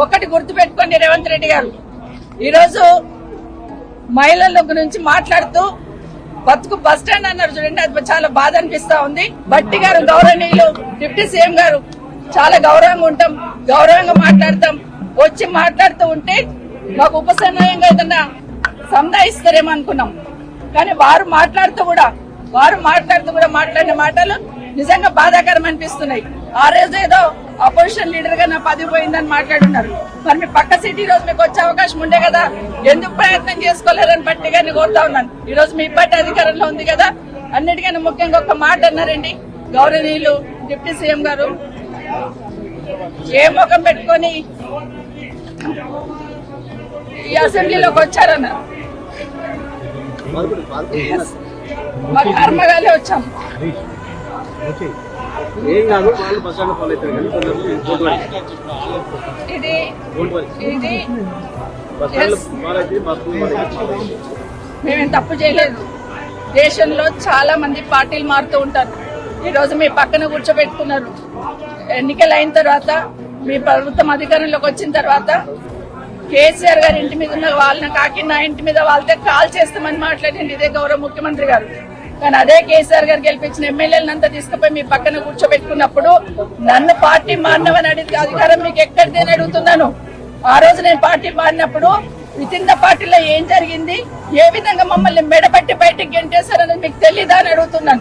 ఒకటి గుర్తుపెట్టుకోండి రేవంత్ రెడ్డి గారు, ఈరోజు మహిళల గురించి మాట్లాడుతూ బతుకు బస్ స్టాండ్ అన్నారు చూడండి, అది చాలా బాధ అనిపిస్తా ఉంది. బట్టి గారు గౌరవనీయులు డిప్యూటీ సీఎం గారు చాలా గౌరవంగా ఉంటాం, గౌరవంగా మాట్లాడతాం. వచ్చి మాట్లాడుతూ ఉంటే మాకు ఉపసంహయంగా ఏదన్నా సంధాయిస్తారేమో అనుకున్నాం. కానీ వారు మాట్లాడుతూ కూడా మాట్లాడిన మాటలు నిజంగా బాధాకరం అనిపిస్తున్నాయి. ఆ రోజు ఏదో అపోజిషన్ లీడర్ గా నా పదవి పోయిందని మాట్లాడున్నారు. మరి మీ పక్క సీట్ ఈ రోజు మీకు వచ్చే అవకాశం ఉండే కదా, ఎందుకు ప్రయత్నం చేసుకోలేరని బట్టి గారిని కోరుతా ఉన్నాను. ఈ రోజు మీ పార్టీ అధికారంలో ఉంది కదా. అన్నిటికన్నా ముఖ్యంగా ఒక మాట అన్నారండి గౌరవనీయులు డిప్యూటీ సీఎం గారు, ఏ ముఖం పెట్టుకొని ఈ అసెంబ్లీలోకి వచ్చారన్నారు. మా కర్మగాలే వచ్చాం. ఇది మేమేం తప్పు చేయలేదు. దేశంలో చాలా మంది పార్టీలు మారుతూ ఉంటారు. ఈ రోజు మీ పక్కన కూర్చోబెట్టుకున్నారు. ఎన్నికలు అయిన తర్వాత మీ ప్రభుత్వం అధికారంలోకి వచ్చిన తర్వాత కేసీఆర్ గారి ఇంటి మీద ఉన్న వాళ్ళని కాకి నా ఇంటి మీద వాళ్ళతో కాల్ చేస్తామని మాట్లాడింది ఇదే గౌరవ ముఖ్యమంత్రి గారు. కానీ అదే కేసీఆర్ గారు గెలిపించిన ఎమ్మెల్యేలంతా తీసుకుపోయి మీ పక్కన కూర్చోబెట్టుకున్నప్పుడు నన్ను పార్టీ మారినవని అడిగితే అధికారం మీకు ఎక్కడిది అని అడుగుతున్నాను. ఆ రోజు నేను పార్టీ మారినప్పుడు విత్ ఇన్ ద పార్టీలో ఏం జరిగింది, ఏ విధంగా మమ్మల్ని మెడపట్టి బయటికి గెంటేశారనేది మీకు తెలీదా అని అడుగుతున్నాను.